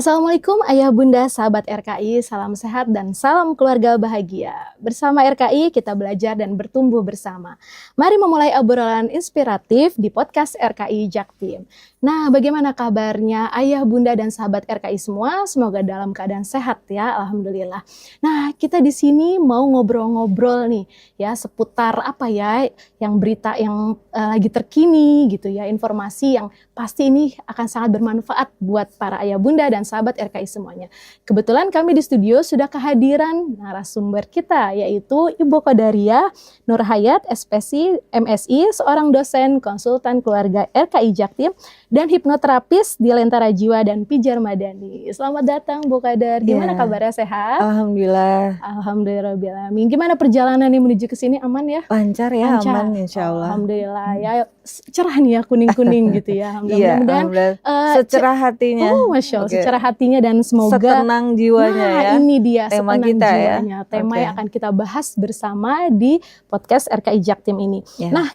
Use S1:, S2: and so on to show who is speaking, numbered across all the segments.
S1: Assalamualaikum Ayah Bunda sahabat RKI, salam sehat dan salam keluarga bahagia. Bersama RKI kita belajar dan bertumbuh bersama. Mari memulai obrolan inspiratif di podcast RKI Jaktim. Nah, bagaimana kabarnya Ayah Bunda dan sahabat RKI semua? Semoga dalam keadaan sehat ya, alhamdulillah. Nah, kita di sini mau ngobrol-ngobrol nih ya seputar apa ya yang berita yang lagi terkini gitu ya, informasi yang pasti ini akan sangat bermanfaat buat para ayah bunda dan sahabat RKI semuanya. Kebetulan kami di studio sudah kehadiran narasumber kita, yaitu Ibu Qadariyah Nur Hayat, SPC, MSI, seorang dosen konsultan keluarga RKI Jaktim, dan hipnoterapis di Lentera Jiwa dan Pijar Madani. Selamat datang Bu Qadar, gimana kabarnya, sehat?
S2: Alhamdulillah.
S1: Alhamdulillahirrahmanirrahim. Gimana perjalanan yang menuju ke sini, aman ya?
S2: Lancar ya,
S1: Lancar.
S2: aman insya Allah.
S1: Alhamdulillah, ya cerah nih ya, kuning-kuning gitu ya.
S2: Iya,
S1: Mudah-mudahan
S2: secerah hatinya.
S1: Masya Allah, secerah hatinya dan semoga
S2: setenang jiwanya ya.
S1: Ini dia
S2: tema
S1: setenang
S2: kita
S1: jiwanya. Tema yang akan kita bahas bersama di podcast RKI Jaktim ini. Nah,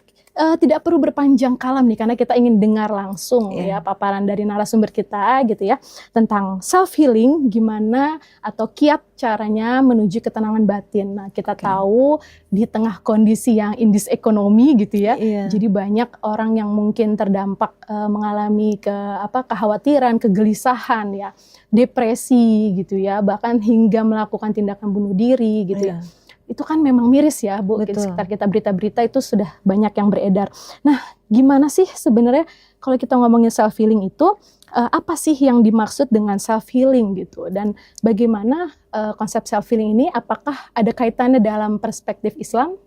S1: tidak perlu berpanjang kalam nih, karena kita ingin dengar langsung ya paparan dari narasumber kita gitu ya tentang self healing, gimana atau kiat caranya menuju ketenangan batin. Nah, kita tahu di tengah kondisi yang indis ekonomi gitu ya, jadi banyak orang yang mungkin terdampak mengalami kekhawatiran, kegelisahan ya, depresi gitu ya, bahkan hingga melakukan tindakan bunuh diri gitu ya. Itu kan memang miris ya Bu, di sekitar kita berita-berita itu sudah banyak yang beredar. Nah, gimana sih sebenarnya kalau kita ngomongin self healing itu, apa sih yang dimaksud dengan self healing gitu, dan bagaimana konsep self healing ini apakah ada kaitannya dalam perspektif Islam?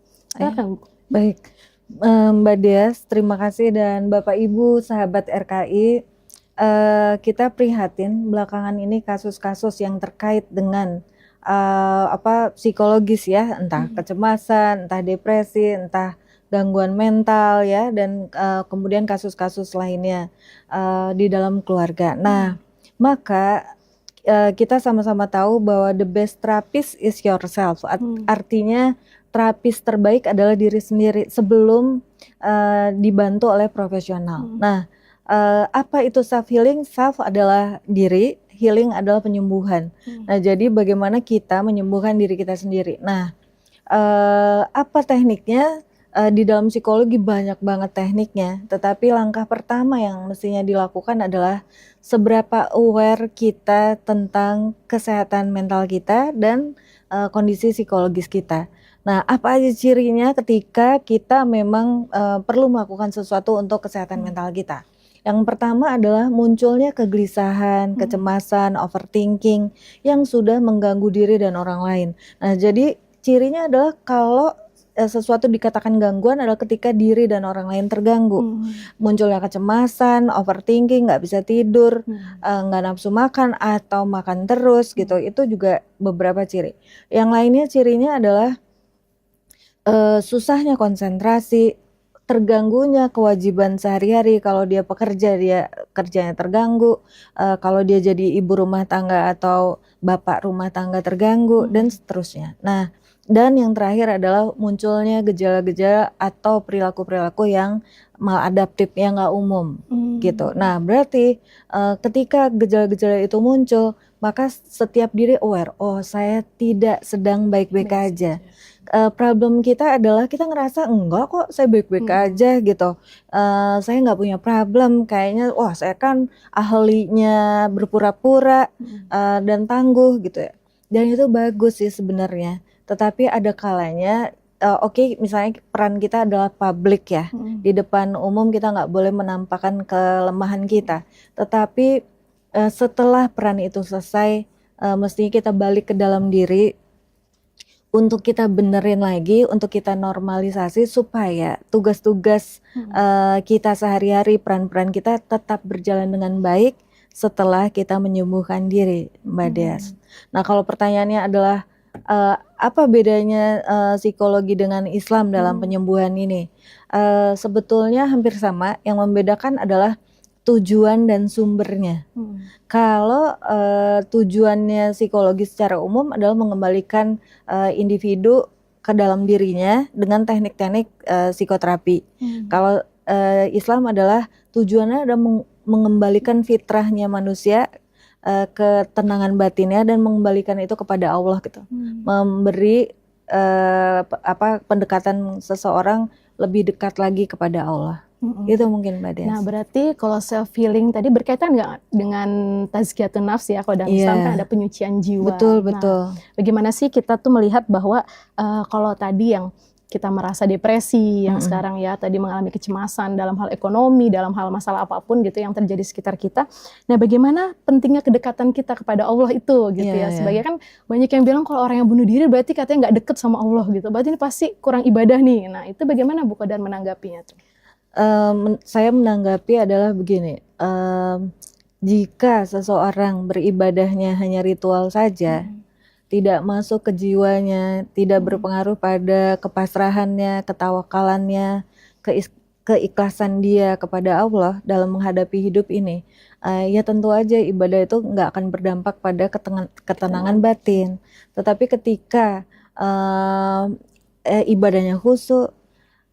S2: Baik, Mbak Dias, terima kasih, dan Bapak Ibu sahabat RKI. Kita prihatin belakangan ini kasus-kasus yang terkait dengan psikologis ya, entah kecemasan, entah depresi, entah gangguan mental ya, dan kemudian kasus-kasus lainnya di dalam keluarga. Nah, maka kita sama-sama tahu bahwa the best therapist is yourself. Artinya terapis terbaik adalah diri sendiri sebelum dibantu oleh profesional. Nah, apa itu self healing? Self adalah diri, healing adalah penyembuhan. Nah, jadi bagaimana kita menyembuhkan diri kita sendiri. Nah, apa tekniknya? Di dalam psikologi banyak banget tekniknya, tetapi langkah pertama yang mestinya dilakukan adalah seberapa aware kita tentang kesehatan mental kita dan kondisi psikologis kita. Nah, apa aja cirinya ketika kita memang perlu melakukan sesuatu untuk kesehatan mental kita? Yang pertama adalah munculnya kegelisahan, kecemasan, overthinking yang sudah mengganggu diri dan orang lain. Nah, jadi cirinya adalah kalau sesuatu dikatakan gangguan adalah ketika diri dan orang lain terganggu. Munculnya kecemasan, overthinking, nggak bisa tidur, nggak nafsu makan atau makan terus gitu. Itu juga beberapa ciri. Yang lainnya cirinya adalah susahnya konsentrasi, terganggunya kewajiban sehari-hari. Kalau dia pekerja, dia kerjanya terganggu. Kalau dia jadi ibu rumah tangga atau bapak rumah tangga terganggu, dan seterusnya. Nah, dan yang terakhir adalah munculnya gejala-gejala atau perilaku-perilaku yang maladaptif, yang nggak umum gitu. Nah, berarti ketika gejala-gejala itu muncul, maka setiap diri aware, oh saya tidak sedang baik-baik aja. Problem kita adalah kita ngerasa enggak kok, saya baik-baik aja gitu. Saya nggak punya problem, kayaknya wah saya kan ahlinya berpura-pura dan tangguh gitu ya. Dan itu bagus sih sebenarnya. Tetapi ada kalanya misalnya peran kita adalah publik ya, di depan umum kita nggak boleh menampakkan kelemahan kita. Tetapi setelah peran itu selesai, mestinya kita balik ke dalam diri untuk kita benerin lagi, untuk kita normalisasi supaya tugas-tugas kita sehari-hari, peran-peran kita tetap berjalan dengan baik setelah kita menyembuhkan diri, Mbak Dias. Nah, kalau pertanyaannya adalah apa bedanya psikologi dengan Islam dalam penyembuhan ini? Sebetulnya hampir sama, yang membedakan adalah tujuan dan sumbernya. Kalau tujuannya psikologi secara umum adalah mengembalikan individu ke dalam dirinya dengan teknik-teknik psikoterapi. Kalau Islam adalah tujuannya adalah mengembalikan fitrahnya manusia ketenangan batinnya dan mengembalikan itu kepada Allah gitu. Memberi pendekatan seseorang lebih dekat lagi kepada Allah. Itu mungkin Mbak Des.
S1: Nah berarti kalau self healing tadi berkaitan nggak dengan tazkiyatun nafs ya, kalau dalam Islam kan ada penyucian jiwa.
S2: Betul.
S1: Bagaimana sih kita tuh melihat bahwa kalau tadi yang kita merasa depresi, yang sekarang ya tadi mengalami kecemasan dalam hal ekonomi, dalam hal masalah apapun gitu yang terjadi sekitar kita. Nah bagaimana pentingnya kedekatan kita kepada Allah itu gitu ya. Sebagai kan banyak yang bilang kalau orang yang bunuh diri berarti katanya nggak deket sama Allah gitu. Berarti ini pasti kurang ibadah nih. Nah itu bagaimana Bu Qadar menanggapinya tuh?
S2: Saya menanggapi adalah begini, jika seseorang beribadahnya hanya ritual saja, tidak masuk ke jiwanya, tidak berpengaruh pada kepasrahannya, ketawakalannya, keikhlasan dia kepada Allah dalam menghadapi hidup ini, ya tentu aja ibadah itu nggak akan berdampak pada ketenangan batin. Tetapi ketika ibadahnya khusyuk,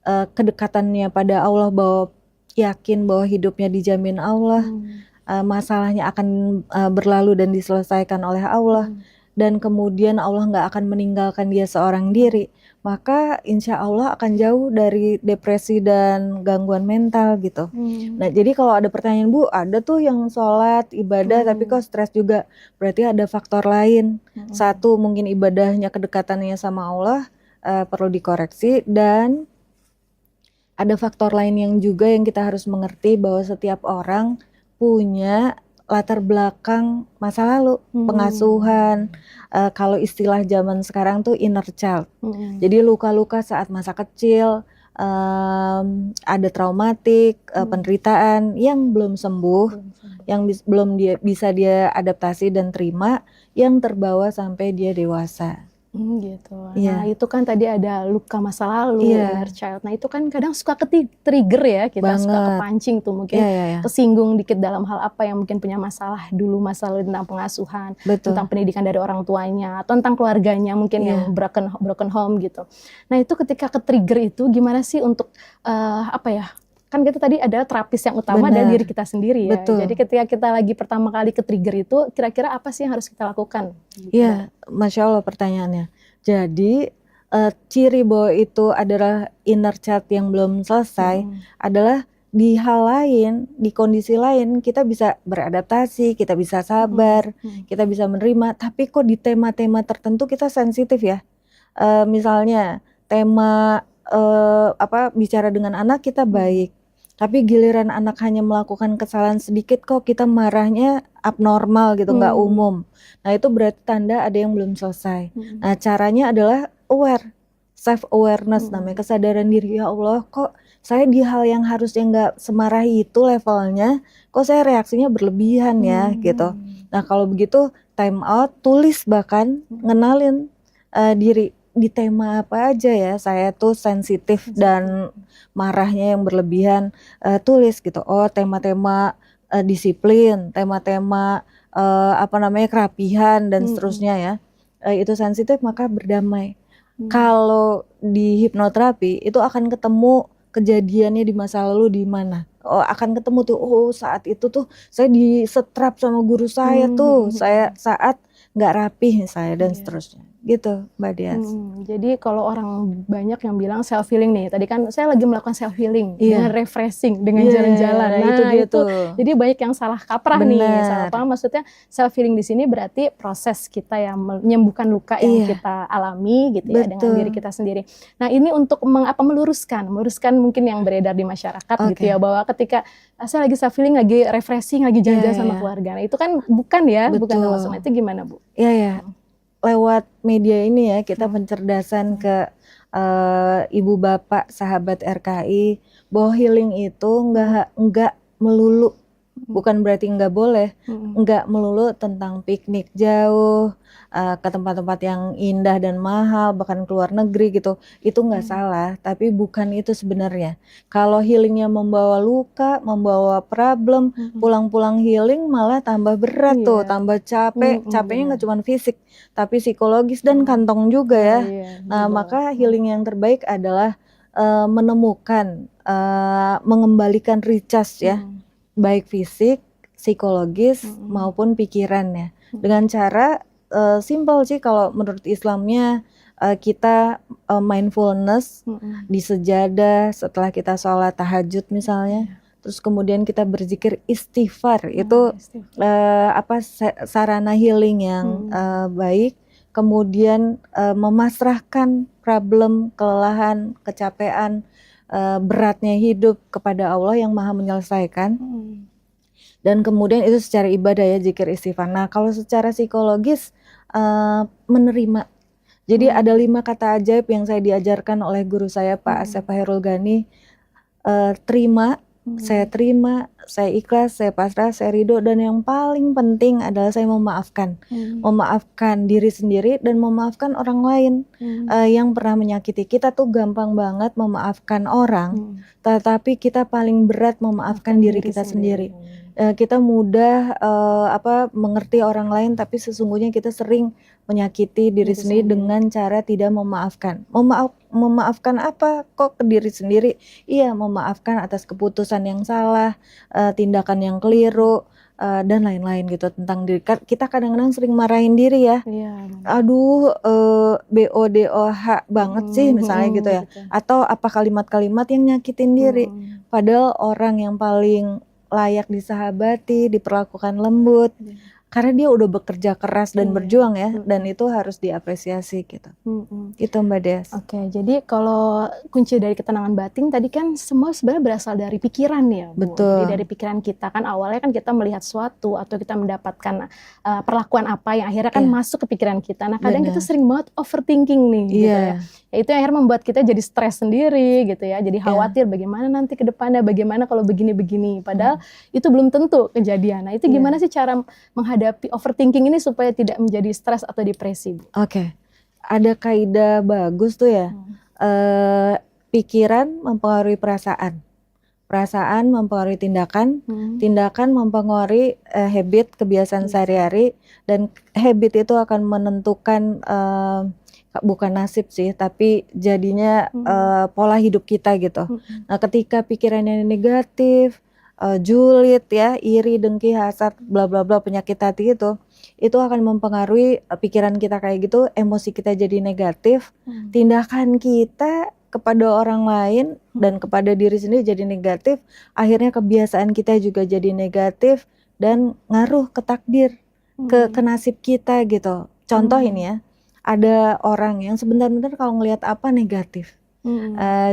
S2: kedekatannya pada Allah, bahwa yakin bahwa hidupnya dijamin Allah, masalahnya akan berlalu dan diselesaikan oleh Allah, dan kemudian Allah nggak akan meninggalkan dia seorang diri, maka insya Allah akan jauh dari depresi dan gangguan mental gitu. Nah jadi kalau ada pertanyaan, Bu, ada tuh yang sholat, ibadah tapi kok stres juga, berarti ada faktor lain. Satu, mungkin ibadahnya, kedekatannya sama Allah perlu dikoreksi, dan ada faktor lain yang juga yang kita harus mengerti, bahwa setiap orang punya latar belakang masa lalu, pengasuhan, kalau istilah zaman sekarang tuh inner child. Jadi luka-luka saat masa kecil, ada traumatik, penderitaan yang belum sembuh, yang belum bisa dia adaptasi dan terima, yang terbawa sampai dia dewasa.
S1: Gitu. Nah itu kan tadi ada luka masa lalu, inner child. Nah itu kan kadang suka trigger ya, kita suka kepancing tuh mungkin kesinggung dikit dalam hal apa yang mungkin punya masalah dulu, masalah tentang pengasuhan, tentang pendidikan dari orang tuanya, atau tentang keluarganya mungkin yang broken home gitu. Nah itu ketika ke-trigger itu gimana sih untuk kan kita tadi ada terapis yang utama dari diri kita sendiri ya. Jadi ketika kita lagi pertama kali ke-trigger itu, kira-kira apa sih yang harus kita lakukan?
S2: Iya, Masya Allah pertanyaannya. Jadi ciri bahwa itu adalah inner child yang belum selesai adalah di hal lain, di kondisi lain kita bisa beradaptasi, kita bisa sabar, kita bisa menerima. Tapi kok di tema-tema tertentu kita sensitif ya. Misalnya tema bicara dengan anak kita baik, tapi giliran anak hanya melakukan kesalahan sedikit kok kita marahnya abnormal gitu, nggak umum. Nah itu berarti tanda ada yang belum selesai. Nah caranya adalah self awareness namanya, kesadaran diri. Ya Allah, kok saya di hal yang harusnya nggak semarah itu levelnya, kok saya reaksinya berlebihan ya gitu. Nah kalau begitu time out, tulis, bahkan ngenalin diri, di tema apa aja ya saya tuh sensitif dan marahnya yang berlebihan, tulis gitu. Oh tema-tema disiplin, tema-tema kerapihan dan seterusnya ya, itu sensitif, maka berdamai. Kalau di hipnoterapi itu akan ketemu kejadiannya di masa lalu di mana. Oh akan ketemu tuh, oh saat itu tuh saya disetrap sama guru saya tuh, saya saat nggak rapih misalnya dan seterusnya. Gitu Mbak Dias.
S1: Jadi kalau orang banyak yang bilang self healing nih, tadi kan saya lagi melakukan self healing dengan refreshing, dengan jalan-jalan. Nah itu dia tuh. Jadi banyak yang salah kaprah nih, salah paham. Maksudnya self healing di sini berarti proses kita yang menyembuhkan luka yang kita alami gitu ya, dengan diri kita sendiri. Nah ini untuk meluruskan mungkin yang beredar di masyarakat gitu ya, bahwa ketika saya lagi self healing, lagi refreshing, lagi jalan-jalan sama keluarga. Nah itu kan bukan maksudnya. Itu gimana Bu?
S2: Iya. Lewat media ini ya kita pencerdasan ke ibu bapak sahabat RKI, bahwa healing itu enggak melulu, bukan berarti enggak boleh, enggak melulu tentang piknik jauh, ke tempat-tempat yang indah dan mahal, bahkan ke luar negeri gitu. Itu enggak salah, tapi bukan itu sebenarnya. Kalau healingnya membawa luka, membawa problem, pulang-pulang healing malah tambah berat tuh, tambah capek. Capeknya enggak cuma fisik, tapi psikologis dan kantong juga ya. Nah maka healing yang terbaik adalah menemukan, mengembalikan recharge ya, baik fisik, psikologis maupun pikirannya. Dengan cara simple sih kalau menurut Islamnya, kita mindfulness di sejadah setelah kita sholat tahajud misalnya. Terus kemudian kita berzikir istighfar, itu sarana healing yang baik. Kemudian memasrahkan problem, kelelahan, kecapean, beratnya hidup kepada Allah yang Maha menyelesaikan. Dan kemudian itu secara ibadah ya, zikir istighfar. Nah kalau secara psikologis menerima. Jadi ada 5 kata ajaib yang saya diajarkan oleh guru saya Pak Asep Hairul Ghani. Terima, saya terima, saya ikhlas, saya pasrah, saya ridho, dan yang paling penting adalah saya memaafkan. Memaafkan diri sendiri dan memaafkan orang lain yang pernah menyakiti. Kita tuh gampang banget memaafkan orang, tetapi kita paling berat memaafkan diri kita sendiri. Kita mudah mengerti orang lain, tapi sesungguhnya kita sering menyakiti diri sendiri dengan cara tidak memaafkan. Memaafkan apa kok ke diri sendiri? Iya, memaafkan atas keputusan yang salah, tindakan yang keliru, dan lain-lain gitu tentang diri. Kita kadang-kadang sering marahin diri ya. Aduh, BODOH banget sih misalnya gitu ya. Atau apa kalimat-kalimat yang nyakitin diri. Padahal orang yang paling layak disahabati, diperlakukan lembut, karena dia udah bekerja keras dan berjuang ya, dan itu harus diapresiasi gitu. Itu Mbak Des.
S1: Oke, jadi kalau kunci dari ketenangan batin tadi kan semua sebenarnya berasal dari pikiran ya, Bu.
S2: Betul.
S1: Jadi dari pikiran kita kan awalnya kan kita melihat suatu atau kita mendapatkan perlakuan apa yang akhirnya kan masuk ke pikiran kita. Nah kadang kita sering banget overthinking nih gitu ya. Ya itu yang akhirnya membuat kita jadi stres sendiri gitu ya, jadi khawatir bagaimana nanti ke depannya, bagaimana kalau begini-begini. Padahal itu belum tentu kejadian. Nah itu gimana sih cara menghadapi overthinking ini supaya tidak menjadi stres atau depresi, Bu?
S2: Oke. Ada kaidah bagus tuh ya. Pikiran mempengaruhi perasaan. Perasaan mempengaruhi tindakan. Tindakan mempengaruhi habit, kebiasaan sehari-hari. Dan habit itu akan menentukan bukan nasib sih, tapi jadinya pola hidup kita gitu. Nah ketika pikirannya negatif, julid ya, iri, dengki, hasad, bla bla bla, penyakit hati itu akan mempengaruhi pikiran kita kayak gitu, emosi kita jadi negatif, tindakan kita kepada orang lain dan kepada diri sendiri jadi negatif, akhirnya kebiasaan kita juga jadi negatif dan ngaruh ke takdir, ke nasib kita gitu. Contoh ini ya, ada orang yang sebentar-bentar kalau ngelihat apa negatif,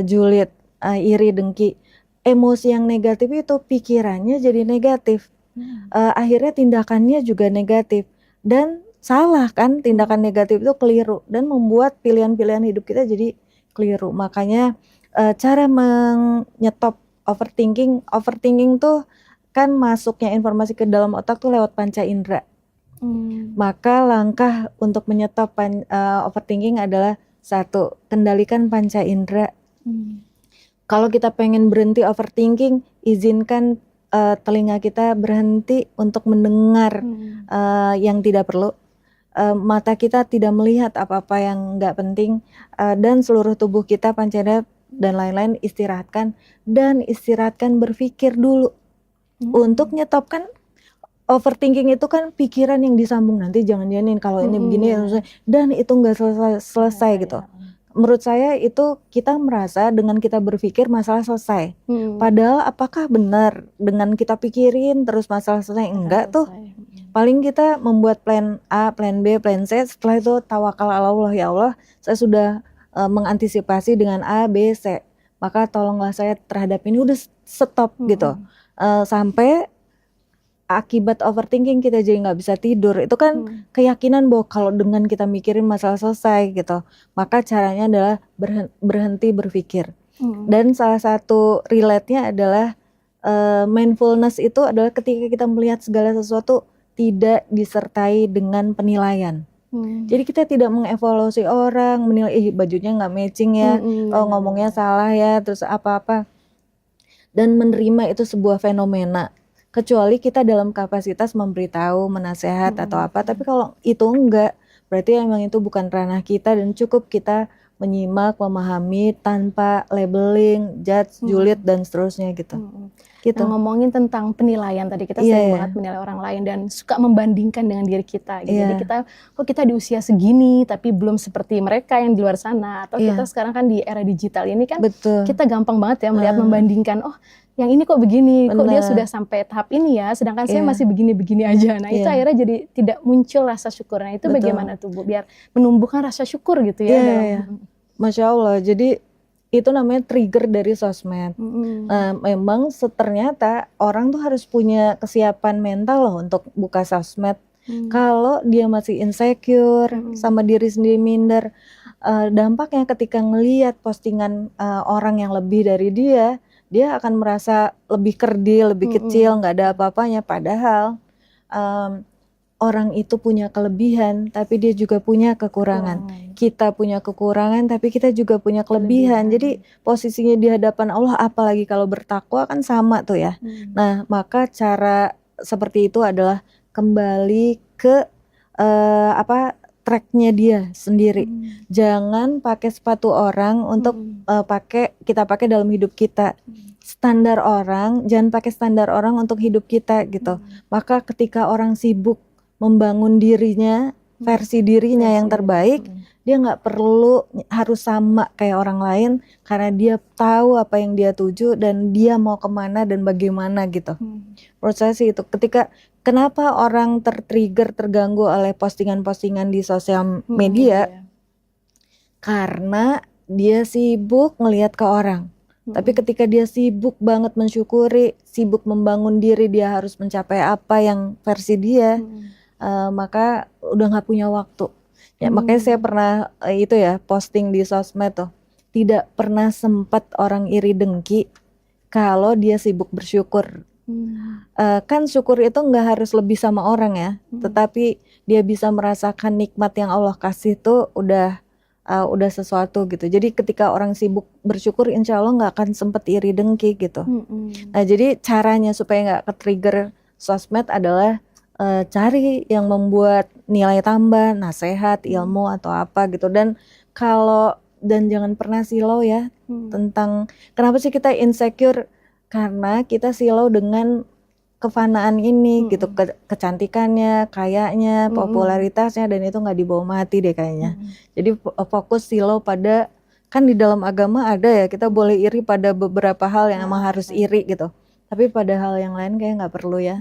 S2: julid, iri, dengki, emosi yang negatif itu pikirannya jadi negatif, akhirnya tindakannya juga negatif dan salah kan, tindakan negatif itu keliru dan membuat pilihan-pilihan hidup kita jadi keliru. Makanya cara menyetop overthinking tuh kan masuknya informasi ke dalam otak tuh lewat panca indera. Maka langkah untuk menyetop overthinking adalah 1, kendalikan panca indera. Kalau kita pengen berhenti overthinking, izinkan telinga kita berhenti untuk mendengar yang tidak perlu. Mata kita tidak melihat apa-apa yang nggak penting, dan seluruh tubuh kita, panca indera dan lain-lain istirahatkan berpikir dulu. Untuk nyetopkan overthinking itu kan pikiran yang disambung, nanti jangan-jangan kalau ini begini dan itu nggak selesai gitu. Menurut saya itu kita merasa dengan kita berpikir masalah selesai. Padahal apakah benar dengan kita pikirin terus masalah selesai? Enggak tuh. Paling kita membuat plan A, plan B, plan C, setelah itu tawakal ala Allah, ya Allah, saya sudah mengantisipasi dengan A, B, C. Maka tolonglah saya terhadap ini, udah stop gitu. Sampai akibat overthinking kita jadi nggak bisa tidur. Itu kan keyakinan bahwa kalau dengan kita mikirin masalah selesai gitu. Maka caranya adalah berhenti berpikir. Dan salah satu relate-nya adalah mindfulness itu adalah ketika kita melihat segala sesuatu tidak disertai dengan penilaian. Jadi kita tidak mengevaluasi orang, menilai bajunya nggak matching ya, ngomongnya salah ya, terus apa-apa. Dan menerima itu sebuah fenomena. Kecuali kita dalam kapasitas memberitahu, menasehat atau apa. Tapi kalau itu enggak, berarti emang itu bukan ranah kita dan cukup kita menyimak, memahami tanpa labeling, judge, julid dan seterusnya gitu. Gitu.
S1: Nah, ngomongin tentang penilaian tadi, kita sering banget menilai orang lain dan suka membandingkan dengan diri kita. Gitu. Jadi kita di usia segini tapi belum seperti mereka yang di luar sana. Atau kita sekarang kan di era digital ini kan kita gampang banget ya melihat membandingkan, oh yang ini kok begini, kok dia sudah sampai tahap ini ya, sedangkan saya masih begini-begini aja. Nah itu akhirnya jadi tidak muncul rasa syukur. Nah itu bagaimana tuh Bu, biar menumbuhkan rasa syukur gitu ya.
S2: Masya Allah, jadi itu namanya trigger dari sosmed. Memang ternyata orang tuh harus punya kesiapan mental loh untuk buka sosmed. Kalau dia masih insecure sama diri sendiri, minder, dampaknya ketika ngelihat postingan orang yang lebih dari dia akan merasa lebih kerdil, lebih kecil, nggak ada apa-apanya. Padahal orang itu punya kelebihan, tapi dia juga punya kekurangan. Kita punya kekurangan, tapi kita juga punya kelebihan. Jadi posisinya di hadapan Allah, apalagi kalau bertakwa kan sama tuh ya. Nah, maka cara seperti itu adalah kembali ke tracknya dia sendiri. Jangan pakai sepatu orang untuk kita pakai dalam hidup kita. Standar orang, jangan pakai standar orang untuk hidup kita gitu. Maka ketika orang sibuk membangun dirinya, versi dirinya yang terbaik, dia nggak perlu harus sama kayak orang lain karena dia tahu apa yang dia tuju dan dia mau kemana dan bagaimana gitu. Menurut saya sih itu. Kenapa orang terganggu oleh postingan-postingan di sosial media? Karena dia sibuk ngelihat ke orang. Tapi ketika dia sibuk banget mensyukuri, sibuk membangun diri, dia harus mencapai apa yang versi dia. Maka udah nggak punya waktu. Ya, makanya saya pernah posting di sosmed tuh, tidak pernah sempat orang iri dengki kalau dia sibuk bersyukur. Kan syukur itu nggak harus lebih sama orang ya, tetapi dia bisa merasakan nikmat yang Allah kasih tuh udah sesuatu gitu. Jadi ketika orang sibuk bersyukur, insya Allah nggak akan sempat iri dengki gitu. Nah jadi caranya supaya nggak ke-trigger sosmed adalah cari yang membuat nilai tambah, nasihat, ilmu atau apa gitu. Dan jangan pernah silau ya tentang kenapa sih kita insecure, karena kita silau dengan kefanaan ini gitu, kecantikannya, kayaknya, popularitasnya, dan itu nggak dibawa mati deh kayaknya. Jadi fokus silau pada, kan di dalam agama ada ya kita boleh iri pada beberapa hal yang emang harus iri gitu. Tapi pada hal yang lain kayak nggak perlu ya.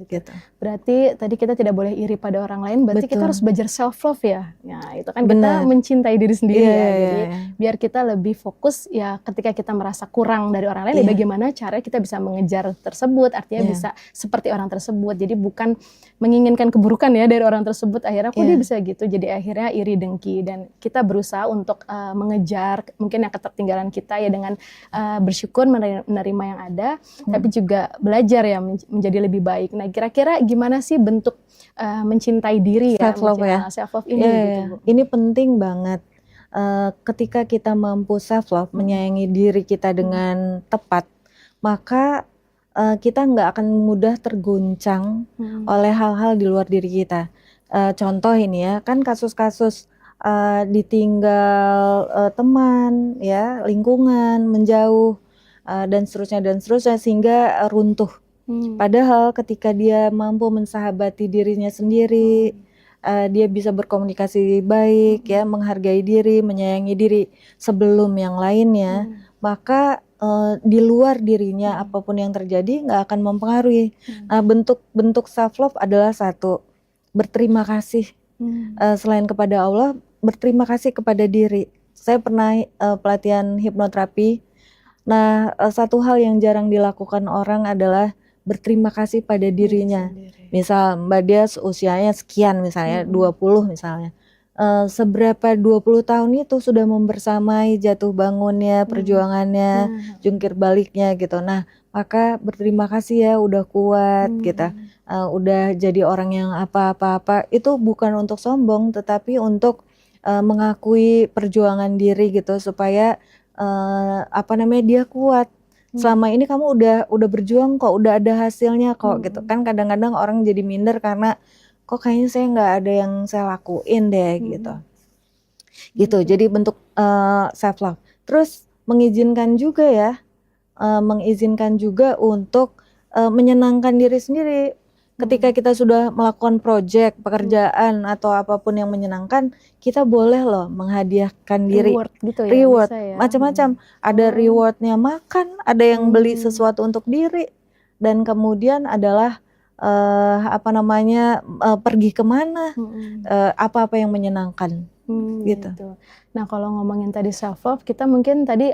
S2: Gitu.
S1: Berarti tadi kita tidak boleh iri pada orang lain, berarti kita harus belajar self love ya. Nah, itu kan kita mencintai diri sendiri ya. Jadi biar kita lebih fokus ya ketika kita merasa kurang dari orang lain, ya bagaimana cara kita bisa mengejar tersebut, artinya bisa seperti orang tersebut. Jadi bukan menginginkan keburukan ya dari orang tersebut, akhirnya kok dia bisa gitu. Jadi akhirnya iri dengki, dan kita berusaha untuk mengejar mungkin yang ketertinggalan kita ya dengan bersyukur menerima yang ada, tapi juga belajar ya menjadi lebih baik. Nah, kira-kira gimana sih bentuk mencintai diri ya,
S2: self love ya,
S1: self love ini gitu, Bu?
S2: Ini penting banget. Ketika kita mampu self love, menyayangi diri kita dengan tepat, maka kita nggak akan mudah terguncang oleh hal-hal di luar diri kita. Contoh ini ya, kan kasus-kasus ditinggal teman ya, lingkungan, menjauh, dan seterusnya sehingga runtuh. Padahal ketika dia mampu mensahabati dirinya sendiri, dia bisa berkomunikasi baik ya, menghargai diri, menyayangi diri sebelum yang lainnya, maka di luar dirinya apapun yang terjadi nggak akan mempengaruhi. Nah, bentuk self love adalah satu, berterima kasih. Selain kepada Allah, berterima kasih kepada diri. Saya pernah pelatihan hipnoterapi. Nah, satu hal yang jarang dilakukan orang adalah berterima kasih pada dirinya. Misal Mbak Dia usianya sekian misalnya, 20 misalnya. Seberapa 20 tahun itu sudah membersamai jatuh bangunnya, perjuangannya, jungkir baliknya gitu. Nah, maka berterima kasih ya udah kuat gitu. Udah jadi orang yang apa-apa. Itu bukan untuk sombong, tetapi untuk mengakui perjuangan diri gitu, supaya dia kuat. Selama ini kamu udah berjuang kok, udah ada hasilnya kok gitu kan. Kadang-kadang orang jadi minder karena kok kayaknya saya nggak ada yang saya lakuin deh gitu. gitu. Jadi bentuk self love. Terus mengizinkan juga untuk menyenangkan diri sendiri. Ketika kita sudah melakukan project, pekerjaan atau apapun yang menyenangkan, kita boleh loh menghadiahkan diri.
S1: Reward gitu ya,
S2: Reward
S1: bisa ya.
S2: macam-macam. Ada rewardnya makan, ada yang beli sesuatu untuk diri, dan kemudian adalah pergi kemana, apa-apa yang menyenangkan. Gitu.
S1: Nah kalau ngomongin tadi self love, kita mungkin tadi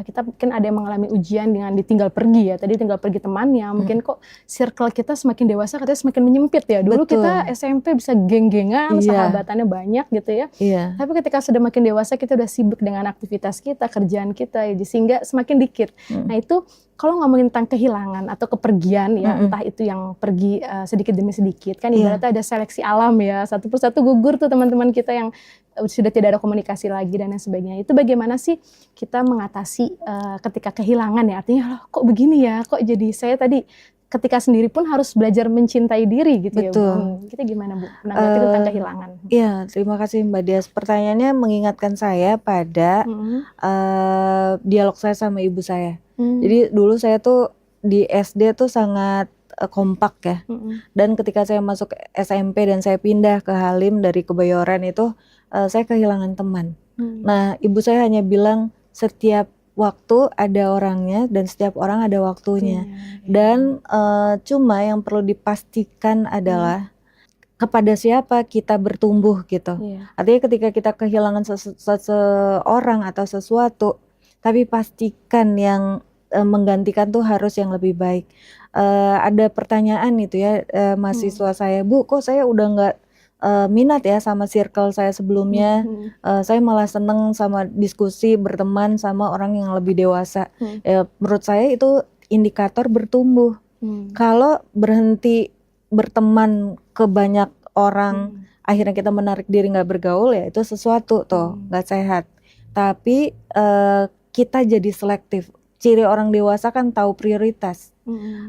S1: kita mungkin ada yang mengalami ujian dengan ditinggal pergi ya. Tadi tinggal pergi temannya, mungkin kok circle kita semakin dewasa katanya semakin menyempit ya. Dulu kita SMP bisa geng-gengan, sahabatannya banyak gitu ya. Tapi ketika sudah makin dewasa kita udah sibuk dengan aktivitas kita, kerjaan kita, sehingga semakin dikit. Nah itu kalau ngomongin tentang kehilangan atau kepergian ya, entah itu yang pergi sedikit demi sedikit, kan ibaratnya ada seleksi alam ya, satu persatu gugur tuh teman-teman kita yang sudah tidak ada komunikasi lagi dan lain sebagainya. Itu bagaimana sih kita mengatasi ketika kehilangan ya, artinya loh kok begini ya, kok jadi saya tadi ketika sendiri pun harus belajar mencintai diri gitu.
S2: Betul.
S1: Ya Bu. Kita gimana Bu menanggapi tentang kehilangan?
S2: Iya, terima kasih Mbak Dias. Pertanyaannya mengingatkan saya pada dialog saya sama ibu saya. Jadi dulu saya tuh di SD tuh sangat kompak ya. Dan ketika saya masuk SMP dan saya pindah ke Halim dari Kebayoran itu, saya kehilangan teman. Nah, ibu saya hanya bilang setiap waktu ada orangnya dan setiap orang ada waktunya. Dan cuma yang perlu dipastikan adalah kepada siapa kita bertumbuh gitu. Artinya ketika kita kehilangan seseorang atau sesuatu, tapi pastikan yang menggantikan tuh harus yang lebih baik. Ada pertanyaan itu ya, mahasiswa saya, Bu, kok saya udah nggak minat ya sama circle saya sebelumnya, saya malah seneng sama diskusi, berteman sama orang yang lebih dewasa. Menurut saya itu indikator bertumbuh. Kalau berhenti berteman ke banyak orang, akhirnya kita menarik diri nggak bergaul, ya itu sesuatu tuh nggak sehat. Tapi kita jadi selektif. Ciri orang dewasa kan tahu prioritas.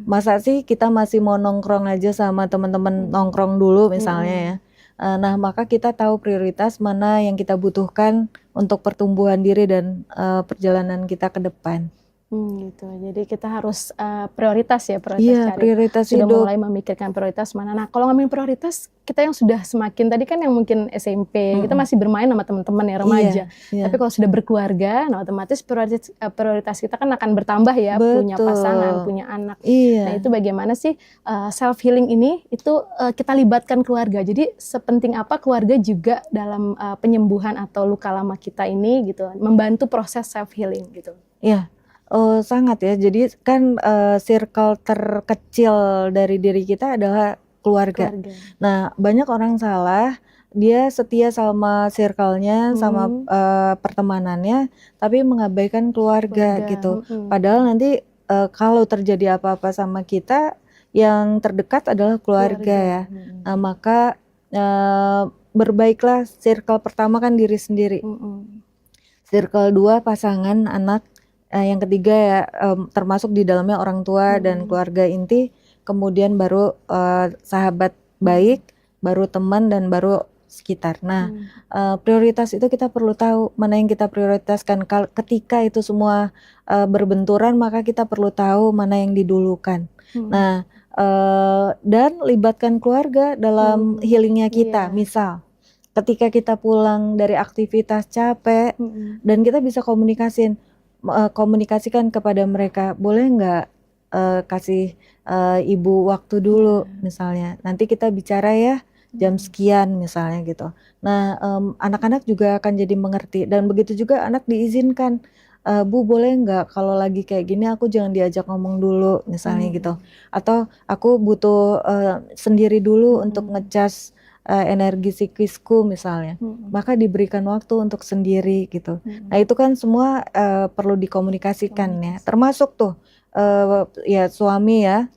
S2: Masa sih kita masih mau nongkrong aja sama teman-teman nongkrong dulu misalnya ya. Nah, maka kita tahu prioritas mana yang kita butuhkan untuk pertumbuhan diri dan perjalanan kita ke depan.
S1: Gitu. Jadi kita harus prioritas ya,
S2: Iya, prioritas
S1: sudah
S2: hidup.
S1: mulai memikirkan prioritas mana. Nah, kalau ngomongin prioritas, kita yang sudah semakin tadi kan yang mungkin SMP, kita masih bermain sama teman-teman ya remaja. Tapi kalau sudah berkeluarga, nah otomatis prioritas kita kan akan bertambah ya, punya pasangan, punya anak. Nah, itu bagaimana sih self healing ini itu kita libatkan keluarga. Jadi sepenting apa keluarga juga dalam penyembuhan atau luka lama kita ini gitu, membantu proses self healing gitu.
S2: Iya. Sangat ya. Jadi kan circle terkecil dari diri kita adalah keluarga. Nah, banyak orang salah, dia setia sama circle-nya, sama pertemanannya, tapi mengabaikan keluarga gitu. Padahal nanti kalau terjadi apa-apa sama kita, yang terdekat adalah keluarga ya. Nah, maka berbaiklah. Circle pertama kan diri sendiri. Circle 2 pasangan, anak. Yang ketiga ya termasuk di dalamnya orang tua dan keluarga inti, kemudian baru sahabat baik, baru teman, dan baru sekitar. Nah, prioritas itu kita perlu tahu mana yang kita prioritaskan. Ketika itu semua berbenturan, maka kita perlu tahu mana yang didulukan. Nah, dan libatkan keluarga dalam healingnya kita. Misal ketika kita pulang dari aktivitas capek dan kita bisa komunikasikan kepada mereka, boleh nggak kasih ibu waktu dulu misalnya, nanti kita bicara ya jam sekian misalnya gitu. Nah, anak-anak juga akan jadi mengerti, dan begitu juga anak diizinkan, Bu boleh nggak kalau lagi kayak gini aku jangan diajak ngomong dulu misalnya gitu, atau aku butuh sendiri dulu untuk ngecas energi psikisku misalnya, maka diberikan waktu untuk sendiri gitu. Nah, itu kan semua perlu dikomunikasikan ya, termasuk tuh ya suami ya,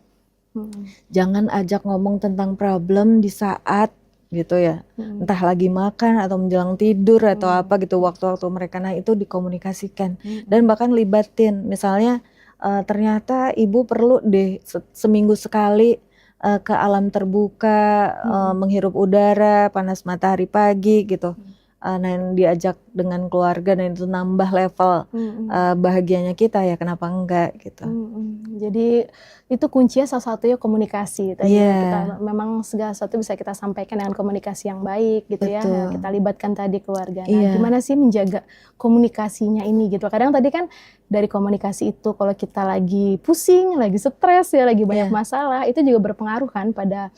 S2: jangan ajak ngomong tentang problem di saat gitu ya, entah lagi makan atau menjelang tidur atau apa gitu, waktu-waktu mereka. Nah, itu dikomunikasikan dan bahkan libatin, misalnya ternyata ibu perlu deh seminggu sekali ke alam terbuka, menghirup udara panas matahari pagi gitu. dan diajak dengan keluarga dan itu nambah level bahagianya kita, ya kenapa enggak gitu.
S1: Jadi itu kuncinya salah satunya komunikasi tadi. Kita memang segala sesuatu bisa kita sampaikan dengan komunikasi yang baik gitu. Betul. Ya. Kita libatkan tadi keluarga. Nah, gimana sih menjaga komunikasinya ini gitu. Kadang tadi kan dari komunikasi itu kalau kita lagi pusing, lagi stres ya, lagi banyak masalah, itu juga berpengaruh kan pada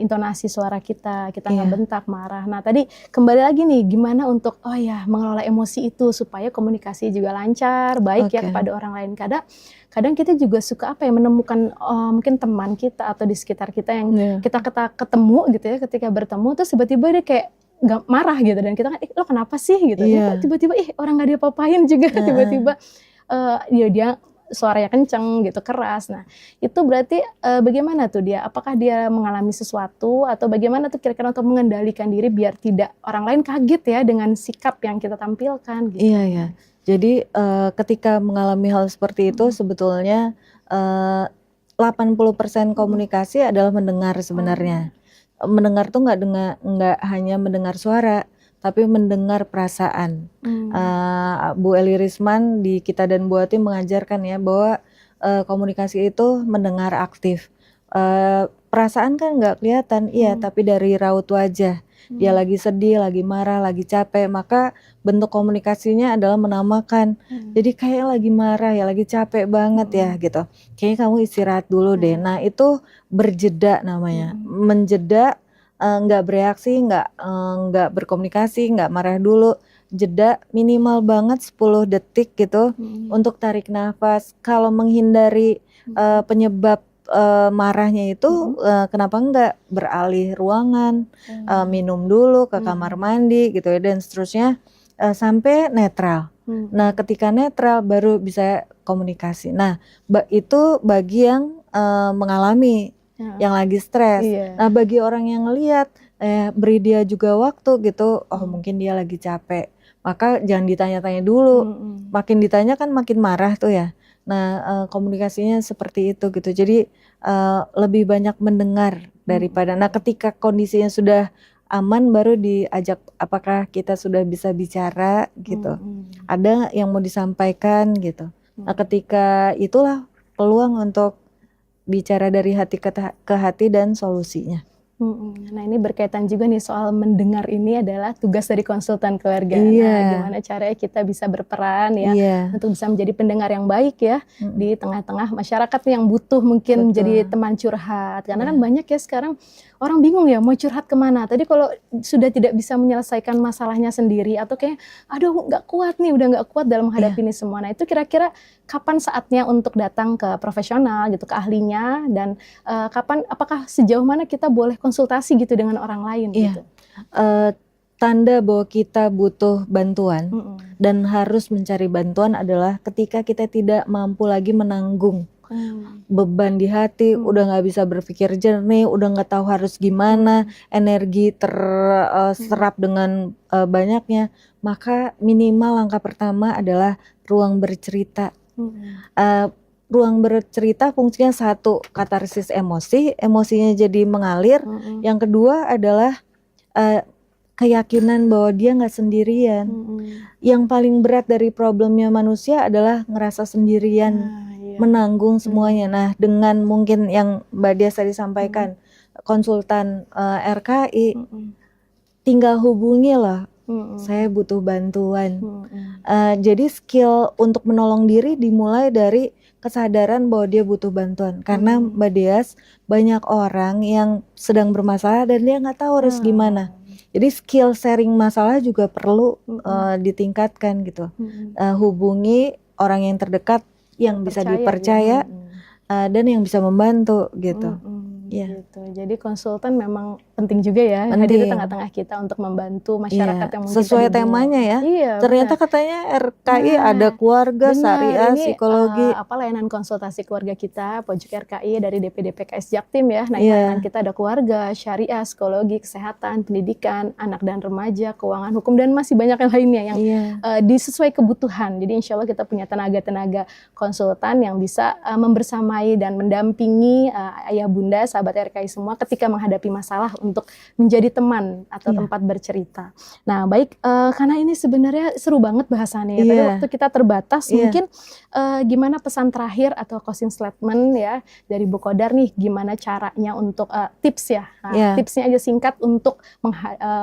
S1: intonasi suara kita nggak bentak, marah. Nah, tadi kembali lagi nih gimana untuk mengelola emosi itu supaya komunikasi juga lancar, baik ya kepada orang lain. Kadang kita juga suka menemukan mungkin teman kita atau di sekitar kita yang kita ketemu gitu ya, ketika bertemu terus tiba-tiba dia kayak nggak marah gitu, dan kita kan lo kenapa sih gitu, tiba-tiba orang nggak diapa-apain juga tiba-tiba dia suaranya kenceng gitu, keras. Nah itu berarti bagaimana tuh dia, apakah dia mengalami sesuatu atau bagaimana tuh kira-kira untuk mengendalikan diri biar tidak orang lain kaget ya dengan sikap yang kita tampilkan gitu.
S2: Iya. Jadi ketika mengalami hal seperti itu sebetulnya 80% komunikasi adalah mendengar sebenarnya. Mendengar tuh nggak hanya mendengar suara, tapi mendengar perasaan. Bu Eli Risman di Kita dan Bu Ati mengajarkan ya bahwa komunikasi itu mendengar aktif. Perasaan kan nggak kelihatan, tapi dari raut wajah. Dia lagi sedih, lagi marah, lagi capek, maka bentuk komunikasinya adalah menamakan. Jadi kayak lagi marah ya, lagi capek banget ya gitu. Kayaknya kamu istirahat dulu deh. Nah itu berjeda namanya. Menjeda, nggak bereaksi, nggak berkomunikasi, nggak marah dulu. Jeda minimal banget 10 detik gitu untuk tarik nafas. Kalau menghindari penyebab marahnya itu kenapa enggak beralih ruangan, minum dulu ke kamar mandi gitu ya, dan seterusnya sampai netral. Nah ketika netral baru bisa komunikasi. Nah itu bagi yang mengalami, yang lagi stres. Nah bagi orang yang ngelihat, beri dia juga waktu gitu, mungkin dia lagi capek, maka jangan ditanya-tanya dulu. Makin ditanya kan makin marah tuh ya. Nah komunikasinya seperti itu gitu. Jadi lebih banyak mendengar daripada. Nah ketika kondisinya sudah aman baru diajak, apakah kita sudah bisa bicara gitu. Ada yang mau disampaikan gitu. Nah ketika itulah peluang untuk bicara dari hati ke hati dan solusinya.
S1: Nah ini berkaitan juga nih soal mendengar, ini adalah tugas dari konsultan keluarga. Nah gimana caranya kita bisa berperan ya untuk bisa menjadi pendengar yang baik ya di tengah-tengah masyarakat yang butuh mungkin menjadi teman curhat. Karena kan banyak ya sekarang orang bingung ya mau curhat kemana. Tadi kalau sudah tidak bisa menyelesaikan masalahnya sendiri atau kayak aduh nggak kuat nih, udah nggak kuat dalam menghadapi ini semua. Nah itu kira-kira kapan saatnya untuk datang ke profesional gitu, ke ahlinya, dan apakah sejauh mana kita boleh konsultasi gitu dengan orang lain gitu.
S2: Tanda bahwa kita butuh bantuan dan harus mencari bantuan adalah ketika kita tidak mampu lagi menanggung beban di hati, udah nggak bisa berpikir jernih, udah nggak tahu harus gimana, energi terserap dengan banyaknya, maka minimal langkah pertama adalah ruang bercerita. Ruang bercerita fungsinya satu, katarsis emosinya jadi mengalir. Yang kedua adalah keyakinan bahwa dia nggak sendirian. Yang paling berat dari problemnya manusia adalah ngerasa sendirian, menanggung semuanya. Nah dengan mungkin yang Mbak Dias tadi sampaikan, konsultan RKI, tinggal hubungi lah. Saya butuh bantuan. Jadi skill untuk menolong diri dimulai dari kesadaran bahwa dia butuh bantuan. Karena Mbak Dias, banyak orang yang sedang bermasalah dan dia nggak tahu harus gimana. Jadi skill sharing masalah juga perlu ditingkatkan gitu. Hubungi orang yang terdekat, yang bisa dipercaya dan yang bisa membantu gitu.
S1: Gitu. Jadi konsultan memang penting juga ya, hadir di tengah-tengah kita untuk membantu masyarakat yang mungkin
S2: sesuai temanya ya. Ternyata katanya RKI ada keluarga, syariah, psikologi.
S1: Layanan konsultasi keluarga kita, pojok RKI dari DPD PKS Jaktim ya. Nah layanan kita ada keluarga, syariah, psikologi, kesehatan, pendidikan, anak dan remaja, keuangan, hukum, dan masih banyak yang lainnya yang disesuai kebutuhan. Jadi insya Allah kita punya tenaga-tenaga konsultan yang bisa membersamai dan mendampingi ayah bunda, sahabat RKI semua ketika menghadapi masalah untuk menjadi teman atau
S2: Iya.
S1: tempat bercerita. Nah, baik, karena ini sebenarnya seru banget bahasannya. Tadi
S2: Iya.
S1: waktu kita terbatas,
S2: Iya.
S1: mungkin gimana pesan terakhir atau closing statement ya dari Bu Qadar nih, gimana caranya untuk tips ya. Nah,
S2: Iya.
S1: tipsnya aja singkat untuk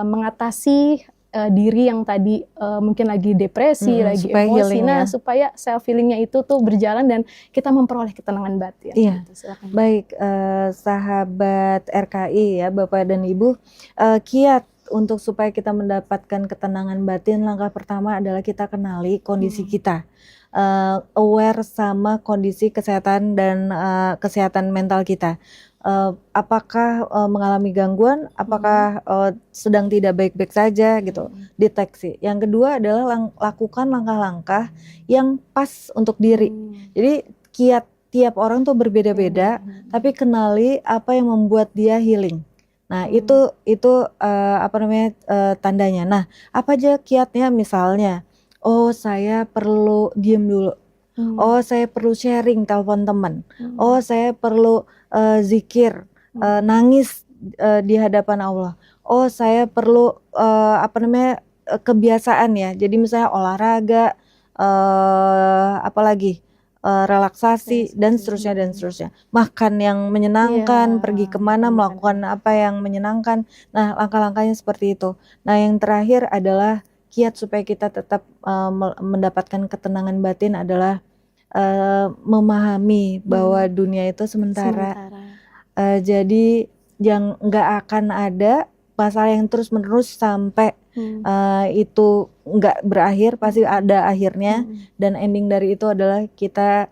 S1: mengatasi diri yang tadi mungkin lagi depresi, lagi
S2: supaya
S1: emosi.
S2: healing
S1: Nah,
S2: ya.
S1: supaya self healingnya itu tuh berjalan dan kita memperoleh ketenangan batin.
S2: Iya.
S1: Gitu, silakan.
S2: Baik, sahabat RKI ya, Bapak dan Ibu, kiat untuk supaya kita mendapatkan ketenangan batin, langkah pertama adalah kita kenali kondisi kita. Aware sama kondisi kesehatan dan kesehatan mental kita. Apakah mengalami gangguan, apakah sedang tidak baik-baik saja gitu, deteksi. Yang kedua adalah lakukan langkah-langkah yang pas untuk diri. Jadi kiat tiap orang tuh berbeda-beda, tapi kenali apa yang membuat dia healing. Nah, itu tandanya. Nah, apa aja kiatnya? Misalnya, oh saya perlu diem dulu. Oh saya perlu sharing telepon teman. Oh saya perlu zikir, nangis di hadapan Allah. Oh saya perlu kebiasaan ya. Jadi misalnya olahraga, apalagi relaksasi dan seterusnya. Makan yang menyenangkan, pergi kemana, melakukan apa yang menyenangkan. Nah, langkah-langkahnya seperti itu. Nah, yang terakhir adalah kiat supaya kita tetap mendapatkan ketenangan batin adalah memahami bahwa dunia itu sementara. Jadi yang nggak akan ada masalah yang terus-menerus sampai itu nggak berakhir, pasti ada akhirnya. Dan ending dari itu adalah kita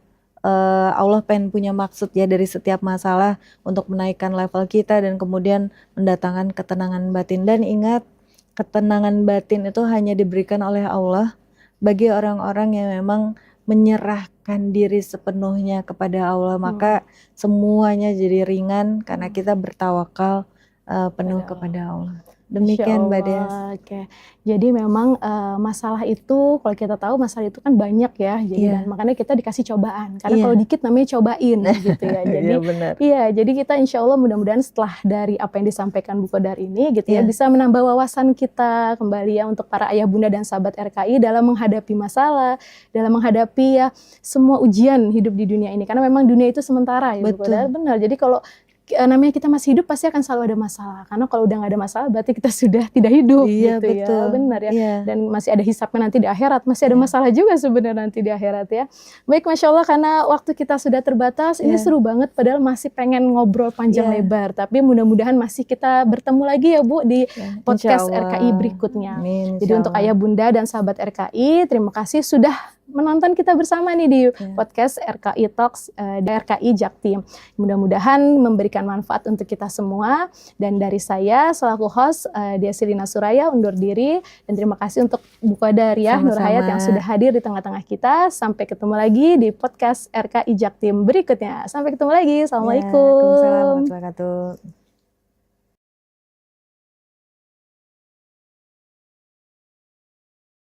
S2: Allah pengen punya maksud ya dari setiap masalah untuk menaikkan level kita dan kemudian mendatangkan ketenangan batin. Dan ingat, ketenangan batin itu hanya diberikan oleh Allah bagi orang-orang yang memang menyerahkan diri sepenuhnya kepada Allah. Maka semuanya jadi ringan karena kita bertawakal penuh kepada Allah. Demikian Mbak Des.
S1: Oke. Jadi memang masalah itu, kalau kita tahu masalah itu kan banyak ya. Jadi dan makanya kita dikasih cobaan. Karena kalau dikit namanya cobain gitu ya. Jadi jadi kita insya Allah mudah-mudahan setelah dari apa yang disampaikan Bu Qadar ini gitu ya, bisa menambah wawasan kita kembali ya untuk para ayah bunda dan sahabat RKI dalam menghadapi masalah, dalam menghadapi ya semua ujian hidup di dunia ini. Karena memang dunia itu sementara ya Bu Qadar. Benar. Jadi kalau namanya kita masih hidup pasti akan selalu ada masalah. Karena kalau udah nggak ada masalah berarti kita sudah tidak hidup gitu ya. Benar ya. Dan masih ada hisabnya nanti di akhirat. Masih ada masalah juga sebenarnya nanti di akhirat ya. Baik, Masya Allah, karena waktu kita sudah terbatas. Ini seru banget padahal masih pengen ngobrol panjang lebar. Tapi mudah-mudahan masih kita bertemu lagi ya Bu di podcast RKI berikutnya. Jadi untuk ayah bunda dan sahabat RKI, terima kasih sudah menonton kita bersama nih di podcast RKI Talks RKI Jaktim. Mudah-mudahan memberikan manfaat untuk kita semua. Dan dari saya selaku host Dia Silina Suraya undur diri, dan terima kasih untuk Bu Qadar ya Nur Hayat yang sudah hadir di tengah-tengah kita. Sampai ketemu lagi di podcast RKI Jaktim berikutnya. Sampai ketemu lagi. Assalamualaikum.
S2: Waalaikumsalam warahmatullahi wabarakatuh.